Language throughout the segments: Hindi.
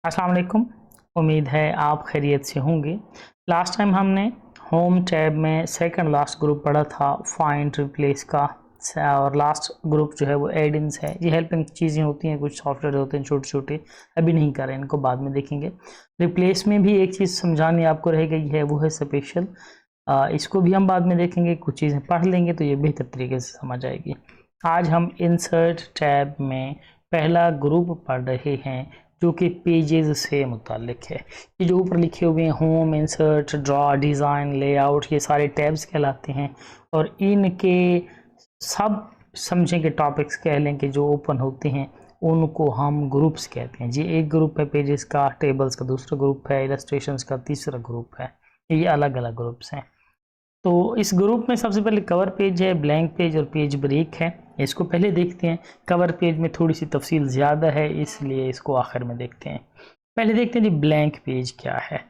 अस्सलाम वालेकुम। उम्मीद है आप खैरियत से होंगे। लास्ट टाइम हमने होम टैब में सेकंड लास्ट ग्रुप पढ़ा था फाइंड रिप्लेस का, और लास्ट ग्रुप जो है वो एड इन्स है। ये हेल्पिंग चीज़ें होती हैं, कुछ सॉफ्टवेयर होते हैं छोटे छोटे, अभी नहीं करें, इनको बाद में देखेंगे। रिप्लेस में भी एक चीज़ समझानी आपको रह गई है, वो है स्पेशल। इसको भी हम बाद में देखेंगे, कुछ चीज़ें पढ़ लेंगे तो ये बेहतर तरीके से समझ आएगी। आज हम इंसर्ट टैब में पहला ग्रुप पढ़ रहे हैं जो कि पेजेस से मुतालिक है। ये जो ऊपर लिखे हुए हैं home, insert, draw, design, layout, ये सारे टैब्स कहलाते हैं और इनके सब समझें के टॉपिक्स कह लें कि जो ओपन होते हैं उनको हम ग्रुप्स कहते हैं। जी एक ग्रुप है पेजेस का, टेबल्स का दूसरा ग्रुप है, इलस्ट्रेशंस का तीसरा ग्रुप है। ये अलग अलग ग्रुप्स हैं। तो इस ग्रुप में सबसे पहले कवर पेज है, ब्लैंक पेज और पेज ब्रेक है। इसको पहले देखते हैं। कवर पेज में थोड़ी सी तफसील ज़्यादा है, इसलिए इसको आखिर में देखते हैं। पहले देखते हैं जी ब्लैंक पेज क्या है।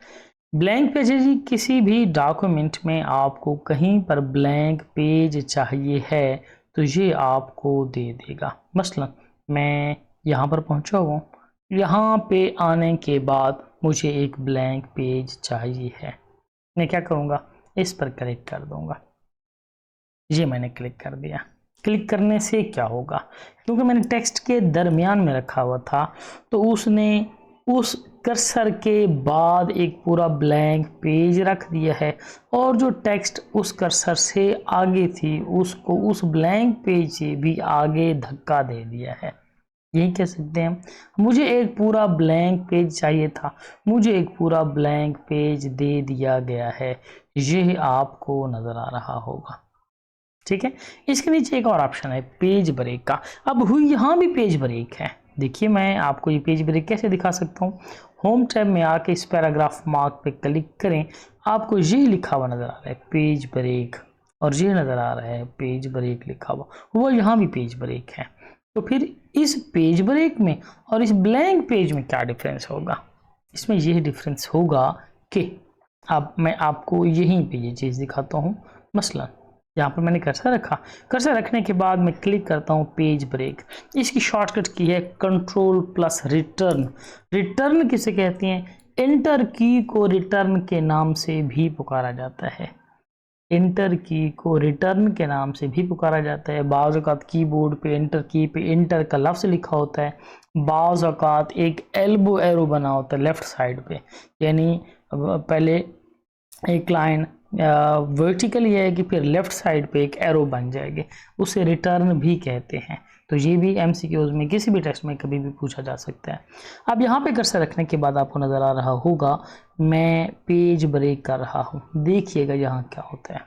ब्लैंक पेज है जी किसी भी डॉक्यूमेंट में आपको कहीं पर ब्लैंक पेज चाहिए है तो ये आपको दे देगा। मसलन मैं यहाँ पर पहुँचा हुआ हूँ, यहाँ पे आने के बाद मुझे एक ब्लैंक पेज चाहिए है। मैं क्या करूँगा, इस पर क्लिक कर दूंगा। ये मैंने क्लिक कर दिया। क्लिक करने से क्या होगा, क्योंकि मैंने टेक्स्ट के दरमियान में रखा हुआ था तो उसने उस कर्सर के बाद एक पूरा ब्लैंक पेज रख दिया है और जो टेक्स्ट उस कर्सर से आगे थी उसको उस ब्लैंक पेज से भी आगे धक्का दे दिया है। यही कह सकते हैं। मुझे एक पूरा ब्लैंक पेज चाहिए था, मुझे एक पूरा ब्लैंक पेज दे दिया गया है। यह आपको नज़र आ रहा होगा, ठीक है। इसके नीचे एक और ऑप्शन है पेज ब्रेक का। अब हुई यहाँ भी पेज ब्रेक है। देखिए मैं आपको ये पेज ब्रेक कैसे दिखा सकता हूँ। होम टैब में आके इस पैराग्राफ मार्क पे क्लिक करें, आपको ये लिखा हुआ नज़र आ रहा है पेज ब्रेक, और ये नज़र आ रहा है पेज ब्रेक लिखा हुआ, वो यहाँ भी पेज ब्रेक है। तो फिर इस पेज ब्रेक में और इस ब्लैंक पेज में क्या डिफरेंस होगा। इसमें यह डिफरेंस होगा कि अब मैं आपको यहीं पे ये चीज़ दिखाता हूँ। मसलन यहाँ पर मैंने कर्सर रखा, कर्सर रखने के बाद मैं क्लिक करता हूँ पेज ब्रेक। इसकी शॉर्टकट की है कंट्रोल प्लस रिटर्न। रिटर्न किसे कहते हैं, एंटर की को रिटर्न के नाम से भी पुकारा जाता है। एंटर की को रिटर्न के नाम से भी पुकारा जाता है। बाज़ औक़ात कीबोर्ड पे एंटर की पे एंटर का लफ्ज़ लिखा होता है, बाज़ औक़ात एक एल्बो एरो बना होता है लेफ़्ट साइड पे, यानी पहले एक लाइन वर्टिकल ये है कि फिर लेफ़्ट साइड पे एक एरो बन जाएगी, उसे रिटर्न भी कहते हैं। तो ये भी MCQs में किसी भी टेस्ट में कभी भी पूछा जा सकता है। अब यहाँ पे कर्सर रखने के बाद आपको नज़र आ रहा होगा मैं पेज ब्रेक कर रहा हूँ। देखिएगा यहाँ क्या होता है।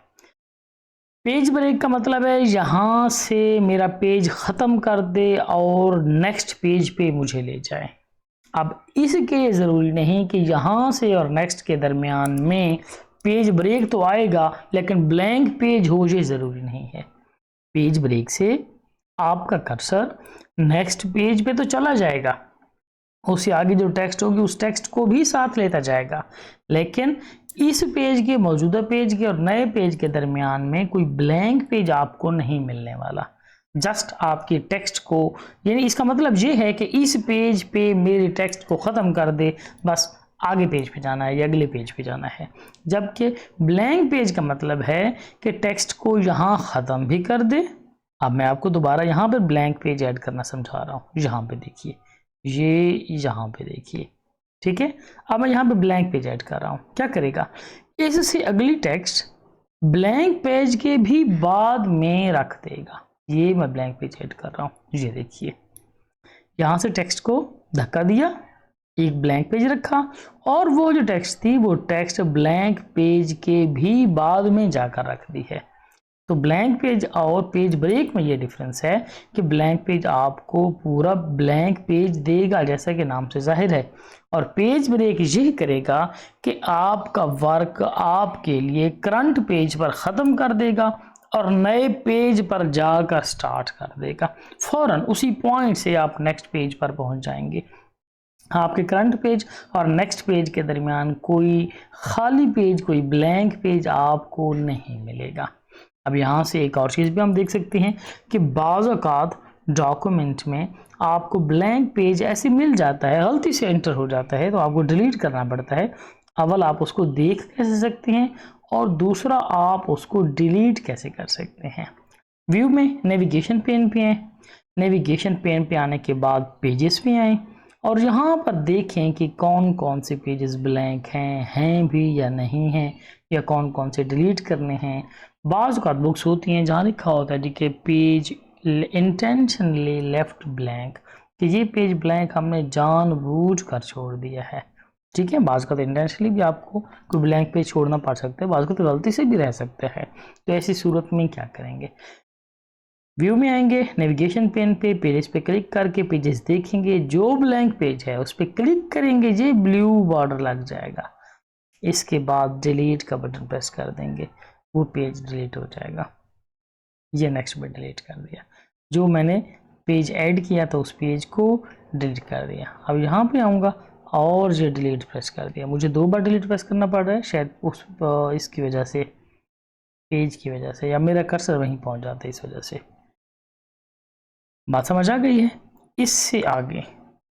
पेज ब्रेक का मतलब है यहाँ से मेरा पेज ख़त्म कर दे और नेक्स्ट पेज पे मुझे ले जाए। अब इसके ज़रूरी नहीं कि यहाँ से और नेक्स्ट के दरमियान में पेज ब्रेक तो आएगा, लेकिन ब्लैंक पेज हो ये ज़रूरी नहीं है। पेज ब्रेक से आपका कर्सर नेक्स्ट पेज पे तो चला जाएगा, उससे आगे जो टेक्स्ट होगी उस टेक्स्ट को भी साथ लेता जाएगा, लेकिन इस पेज के मौजूदा पेज के और नए पेज के दरमियान में कोई ब्लैंक पेज आपको नहीं मिलने वाला। जस्ट आपके टेक्स्ट को, यानी इसका मतलब ये है कि इस पेज पे मेरे टेक्स्ट को ख़त्म कर दे, बस आगे पेज पे जाना है या अगले पेज पे जाना है। जबकि ब्लैंक पेज का मतलब है कि टेक्स्ट को यहाँ ख़त्म भी कर दे। अब मैं आपको दोबारा यहाँ पे ब्लैंक पेज ऐड करना समझा रहा हूँ। यहाँ पे देखिए, ये यहाँ पे देखिए, ठीक है। अब मैं यहाँ पे ब्लैंक पेज ऐड कर रहा हूँ, क्या करेगा, इससे अगली टेक्स्ट ब्लैंक पेज के भी बाद में रख देगा। ये मैं ब्लैंक पेज ऐड कर रहा हूँ, ये देखिए, यहाँ से टेक्स्ट को धक्का दिया, एक ब्लैंक पेज रखा, और वो जो टेक्स्ट थी वो टेक्स्ट ब्लैंक पेज के भी बाद में जाकर रख दी है। तो ब्लैंक पेज और पेज ब्रेक में ये डिफरेंस है कि ब्लैंक पेज आपको पूरा ब्लैंक पेज देगा जैसा कि नाम से जाहिर है, और पेज ब्रेक यही करेगा कि आपका वर्क आपके लिए करंट पेज पर ख़त्म कर देगा और नए पेज पर जाकर स्टार्ट कर देगा। फ़ौरन उसी पॉइंट से आप नेक्स्ट पेज पर पहुंच जाएंगे। आपके करंट पेज और नेक्स्ट पेज के दरमियान कोई खाली पेज, कोई ब्लैंक पेज आपको नहीं मिलेगा। अब यहाँ से एक और चीज़ भी हम देख सकते हैं कि बाज़ औक़ात डॉक्यूमेंट में आपको ब्लैंक पेज ऐसे मिल जाता है, गलती से एंटर हो जाता है तो आपको डिलीट करना पड़ता है। अव्वल आप उसको देख कैसे सकते हैं और दूसरा आप उसको डिलीट कैसे कर सकते हैं। व्यू में नेविगेशन पेन पे आए, नेविगेशन पेन पे आने के बाद पेजेस पे आए और यहाँ पर देखें कि कौन कौन से पेजेस ब्लैंक हैं भी या नहीं हैं, या कौन कौन से डिलीट करने हैं। बाज़ औक़ात बुक्स होती हैं जहाँ लिखा होता है कि पेज इंटेंशनली लेफ्ट ब्लैंक, कि ये पेज ब्लैंक हमने जानबूझकर छोड़ दिया है। ठीक है, बाज़ औक़ात इंटेंशनली भी आपको कोई ब्लैंक पेज छोड़ना पड़ सकता है, बाज़ औक़ात गलती से भी रह सकता है। तो ऐसी सूरत में क्या करेंगे, व्यू में आएंगे, नेविगेशन पेन पे पेजेस पे क्लिक करके पेजेस देखेंगे, जो ब्लैंक पेज है उस पर क्लिक करेंगे, ये ब्लू बॉर्डर लग जाएगा। इसके बाद डिलीट का बटन प्रेस कर देंगे, वो पेज डिलीट हो जाएगा। ये नेक्स्ट में डिलीट कर दिया, जो मैंने पेज ऐड किया था उस पेज को डिलीट कर दिया। अब यहाँ पे आऊँगा और ये डिलीट प्रेस कर दिया। मुझे 2 बार डिलीट प्रेस करना पड़ रहा है, शायद उस इसकी वजह से, पेज की वजह से, या मेरा कर्सर वहीं पहुँच जाता है इस वजह से। बात समझ आ गई है। इससे आगे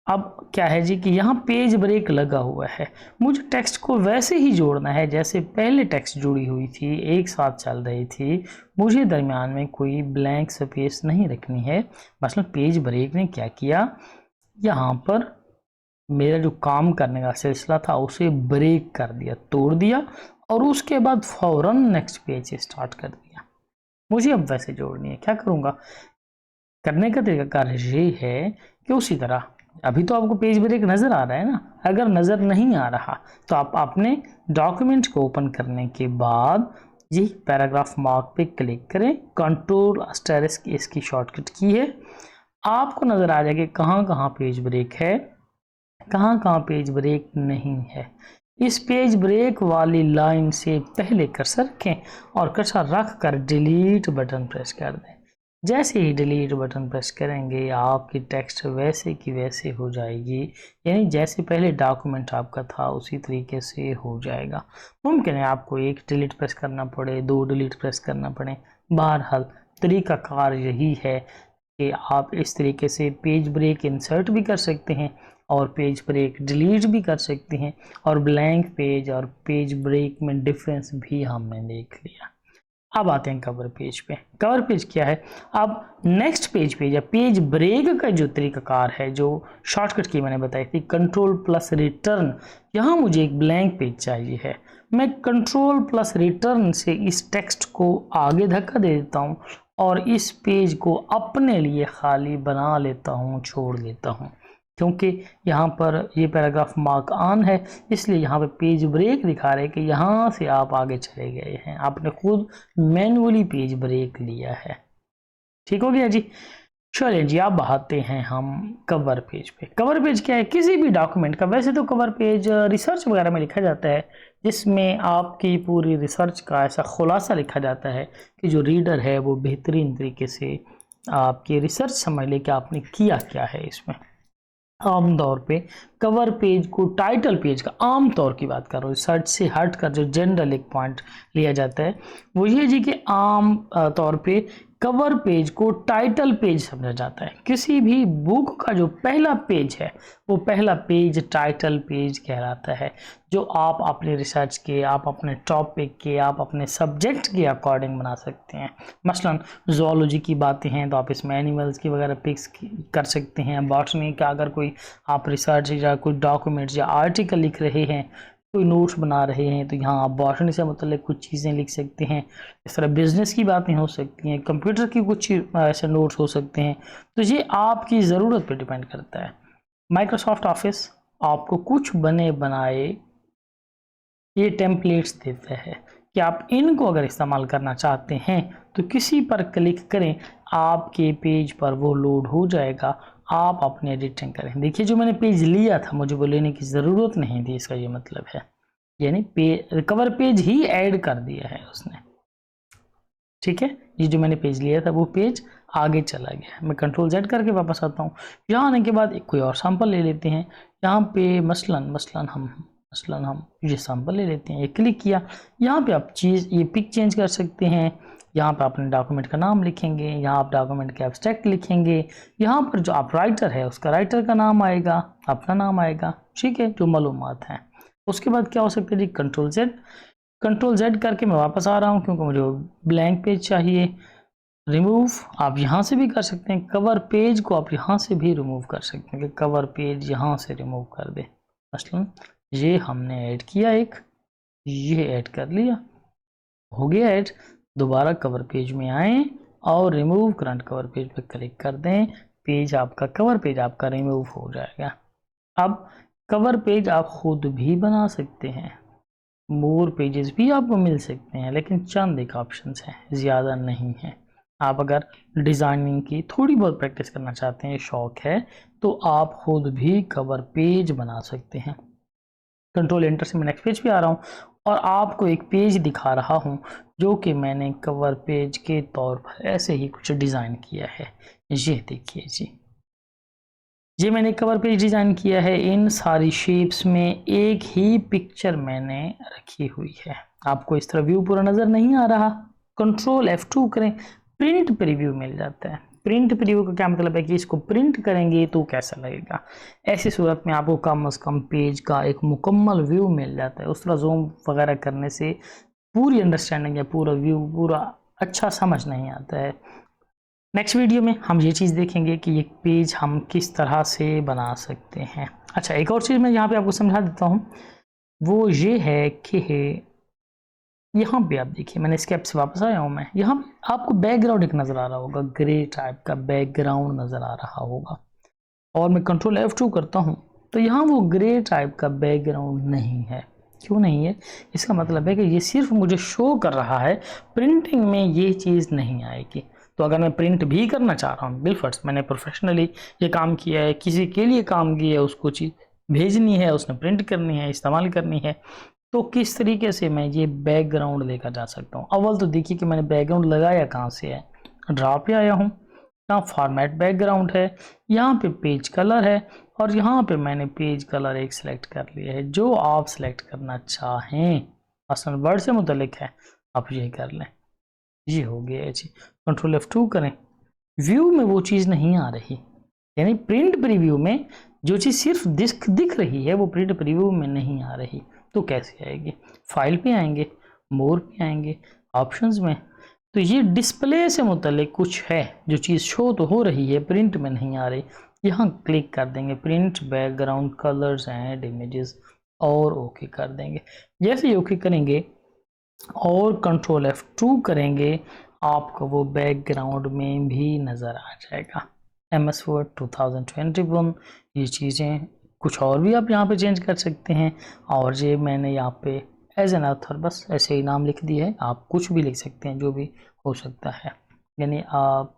अब क्या है जी कि यहाँ पेज ब्रेक लगा हुआ है, मुझे टेक्स्ट को वैसे ही जोड़ना है जैसे पहले टेक्स्ट जुड़ी हुई थी, एक साथ चल रही थी। मुझे दरमियान में कोई ब्लैंक स्पेस नहीं रखनी है। मसलन पेज ब्रेक ने क्या किया, यहाँ पर मेरा जो काम करने का सिलसिला था उसे ब्रेक कर दिया, तोड़ दिया, और उसके बाद फौरन नेक्स्ट पेज से स्टार्ट कर दिया। मुझे अब वैसे जोड़नी है, क्या करूँगा, करने का तरीका ये है कि उसी तरह, अभी तो आपको पेज ब्रेक नज़र आ रहा है ना, अगर नज़र नहीं आ रहा तो आप अपने डॉक्यूमेंट को ओपन करने के बाद ये पैराग्राफ मार्क पे क्लिक करें, कंट्रोल * इसकी शॉर्टकट की है। आपको नज़र आ जाएगा कहाँ कहाँ पेज ब्रेक है, कहाँ कहाँ पेज ब्रेक नहीं है। इस पेज ब्रेक वाली लाइन से पहले कर्सर रखें और कर्सर रख कर डिलीट बटन प्रेस कर दें। जैसे ही डिलीट बटन प्रेस करेंगे आपकी टेक्स्ट वैसे की वैसे हो जाएगी, यानी जैसे पहले डॉक्यूमेंट आपका था उसी तरीके से हो जाएगा। मुमकिन है आपको 1 डिलीट प्रेस करना पड़े, 2 डिलीट प्रेस करना पड़े, बहरहाल तरीक़ाकार यही है कि आप इस तरीके से पेज ब्रेक इंसर्ट भी कर सकते हैं और पेज ब्रेक डिलीट भी कर सकते हैं, और ब्लैंक पेज और पेज ब्रेक में डिफरेंस भी हमने देख लिया। अब आते हैं कवर पेज पे। कवर पेज क्या है, अब नेक्स्ट पेज पे या पेज ब्रेक का जो तरीकाकार है, जो शॉर्टकट की मैंने बताई थी, कंट्रोल+रिटर्न, यहाँ मुझे एक ब्लैंक पेज चाहिए है। मैं कंट्रोल+रिटर्न से इस टेक्स्ट को आगे धक्का दे देता हूँ और इस पेज को अपने लिए खाली बना लेता हूँ, छोड़ देता हूँ। क्योंकि यहाँ पर ये पैराग्राफ मार्क ऑन है, इसलिए यहाँ पे पेज ब्रेक दिखा रहे हैं कि यहाँ से आप आगे चले गए हैं, आपने खुद मैन्युअली पेज ब्रेक लिया है। ठीक हो गया जी। चलिए जी, अब आते हैं हम कवर पेज पे। कवर पेज क्या है, किसी भी डॉक्यूमेंट का, वैसे तो कवर पेज रिसर्च वगैरह में लिखा जाता है, जिसमें आपकी पूरी रिसर्च का ऐसा खुलासा लिखा जाता है कि जो रीडर है वो बेहतरीन तरीके से आपकी रिसर्च समझ ले कि आपने किया क्या है इसमें। आमतौर पे कवर पेज को टाइटल पेज का, आम तौर की बात कर रहा हूँ, रिसर्च से हट कर जो जनरल एक पॉइंट लिया जाता है वो ये जी कि आम तौर पे कवर पेज को टाइटल पेज समझा जाता है। किसी भी बुक का जो पहला पेज है वो पहला पेज टाइटल पेज कहलाता है, जो आप अपने रिसर्च के, आप अपने टॉपिक के, आप अपने सब्जेक्ट के अकॉर्डिंग बना सकते हैं। मसलन ज़ूलॉजी की बातें हैं तो आप इसमें एनिमल्स की वगैरह पिक्स कर सकते हैं। बॉटनी का अगर कोई आप रिसर्च या कोई डॉक्यूमेंट्स या आर्टिकल लिख रहे हैं, कोई नोट्स बना रहे हैं, तो यहाँ आप बॉटनी से मतलब कुछ चीज़ें लिख सकते हैं। इस तरह बिजनेस की बातें हो सकती हैं, कंप्यूटर की कुछ ऐसे नोट्स हो सकते हैं। तो ये आपकी ज़रूरत पे डिपेंड करता है। माइक्रोसॉफ्ट ऑफिस आपको कुछ बने बनाए ये टेम्पलेट्स देता है कि आप इनको अगर इस्तेमाल करना चाहते हैं तो किसी पर क्लिक करें, आपके पेज पर वो लोड हो जाएगा, आप अपने एडिटिंग करें। देखिए जो मैंने पेज लिया था मुझे वो लेने की ज़रूरत नहीं थी, इसका ये मतलब है, यानी कवर पेज ही ऐड कर दिया है उसने। ठीक है, ये जो मैंने पेज लिया था वो पेज आगे चला गया। मैं Ctrl+Z करके वापस आता हूँ। यहाँ आने के बाद एक कोई और सैंपल ले लेते हैं। यहाँ पे मसलन हम ये सैंपल ले लेते हैं। ये क्लिक किया, यहाँ पे आप ये पिक चेंज कर सकते हैं, यहाँ पर अपने डॉक्यूमेंट का नाम लिखेंगे, यहाँ आप डॉक्यूमेंट के एब्स्ट्रैक्ट लिखेंगे, यहाँ पर जो आप राइटर है उसका राइटर का नाम आएगा, अपना नाम आएगा, ठीक है, जो मालूमात हैं। उसके बाद क्या हो सकता है जी, कंट्रोल जेड करके मैं वापस आ रहा हूँ क्योंकि मुझे ब्लैंक पेज चाहिए। रिमूव आप यहाँ से भी कर सकते हैं, कवर पेज को आप यहाँ से भी रिमूव कर सकते हैं कि कवर पेज यहाँ से रिमूव कर दे। मसलन ये हमने ऐड किया, एक ये ऐड कर लिया, हो गया ऐड। दोबारा कवर पेज में आए और रिमूव करंट कवर पेज पे क्लिक कर दें, पेज आपका कवर पेज आपका रिमूव हो जाएगा। अब कवर पेज आप खुद भी बना सकते हैं, मोर पेजेस भी आपको मिल सकते हैं, लेकिन चंद एक ऑप्शंस हैं, ज़्यादा नहीं है। आप अगर डिज़ाइनिंग की थोड़ी बहुत प्रैक्टिस करना चाहते हैं, शौक है, तो आप खुद भी कवर पेज बना सकते हैं। कंट्रोल एंटर से मैं नेक्स्ट पेज पे आ रहा हूँ और आपको एक पेज दिखा रहा हूँ जो कि मैंने कवर पेज के तौर पर ऐसे ही कुछ डिज़ाइन किया है। ये देखिए जी, ये मैंने कवर पेज डिज़ाइन किया है। इन सारी शेप्स में एक ही पिक्चर मैंने रखी हुई है। आपको इस तरह व्यू पूरा नज़र नहीं आ रहा, कंट्रोल F2 करें, प्रिंट प्रीव्यू मिल जाता है। प्रिंट प्रीव्यू का क्या मतलब है कि इसको प्रिंट करेंगे तो कैसा लगेगा। ऐसी सूरत में आपको कम से कम पेज का एक मुकम्मल व्यू मिल जाता है। उस तरह जूम वगैरह करने से पूरी अंडरस्टैंडिंग या पूरा व्यू पूरा अच्छा समझ नहीं आता है। नेक्स्ट वीडियो में हम ये चीज़ देखेंगे कि ये पेज हम किस तरह से बना सकते हैं। अच्छा, एक और चीज़ मैं यहाँ पे आपको समझा देता हूँ, वो ये है कि यहाँ पे आप देखिए, मैंने इसके ऐप से वापस आया हूँ मैं, यहाँ पे आपको बैकग्राउंड एक नज़र आ रहा होगा, ग्रे टाइप का बैकग्राउंड नज़र आ रहा होगा, और मैं कंट्रोल F2 करता हूँ तो यहाँ वो ग्रे टाइप का बैकग्राउंड नहीं है। क्यों नहीं है? इसका मतलब है कि ये सिर्फ मुझे शो कर रहा है, प्रिंटिंग में ये चीज़ नहीं आएगी। तो अगर मैं प्रिंट भी करना चाह रहा हूँ, बिलफर्ज मैंने प्रोफेशनली ये काम किया है, किसी के लिए काम किया है, उसको चीज़ भेजनी है, उसने प्रिंट करनी है, इस्तेमाल करनी है, तो किस तरीके से मैं ये बैकग्राउंड लेकर जा सकता हूँ। अव्वल तो देखिए कि मैंने बैकग्राउंड लगाया कहाँ से है, ड्रा पे आया हूँ, यहाँ फॉर्मेट बैकग्राउंड है, यहाँ पे पेज कलर है, और यहाँ पे मैंने पेज कलर एक सिलेक्ट कर लिया है। जो आप सिलेक्ट करना चाहें, मसलन वर्ड से मुतल्लिक है, आप ये कर लें। ये हो गया है जी। कंट्रोल F2 करें, व्यू में वो चीज़ नहीं आ रही, यानी प्रिंट प्रीव्यू में जो चीज़ सिर्फ दिख रही है वो प्रिंट प्रीव्यू में नहीं आ रही। तो कैसे आएगी? फाइल पे आएंगे, मोर पे आएंगे, ऑप्शंस में, तो ये डिस्प्ले से मुतल्लिक कुछ है जो चीज़ शो तो हो रही है, प्रिंट में नहीं आ रही। यहाँ क्लिक कर देंगे, print background colours and images, और ओके कर देंगे। जैसे ही ओके करेंगे और कंट्रोल F2 करेंगे, आपको वो बैकग्राउंड में भी नज़र आ जाएगा। MS Word 2021, ये चीज़ें कुछ और भी आप यहाँ पे चेंज कर सकते हैं। और ये मैंने यहाँ पे एज एन ऑथर बस ऐसे ही नाम लिख दिया है, आप कुछ भी लिख सकते हैं, जो भी हो सकता है, यानी आप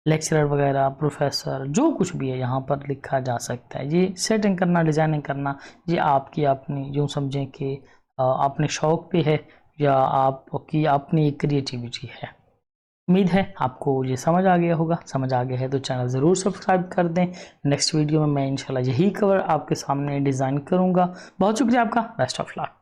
लेक्चरर वगैरह, प्रोफेसर, जो कुछ भी है यहाँ पर लिखा जा सकता है। ये सेटिंग करना, डिज़ाइनिंग करना, ये आपकी अपनी यूँ समझें कि अपने शौक़ पे है या आपकी अपनी क्रिएटिविटी है। उम्मीद है आपको ये समझ आ गया होगा। समझ आ गया है तो चैनल ज़रूर सब्सक्राइब कर दें। नेक्स्ट वीडियो में मैं इंशाल्लाह यही कवर आपके सामने डिज़ाइन करूँगा। बहुत शुक्रिया आपका, बेस्ट ऑफ लक।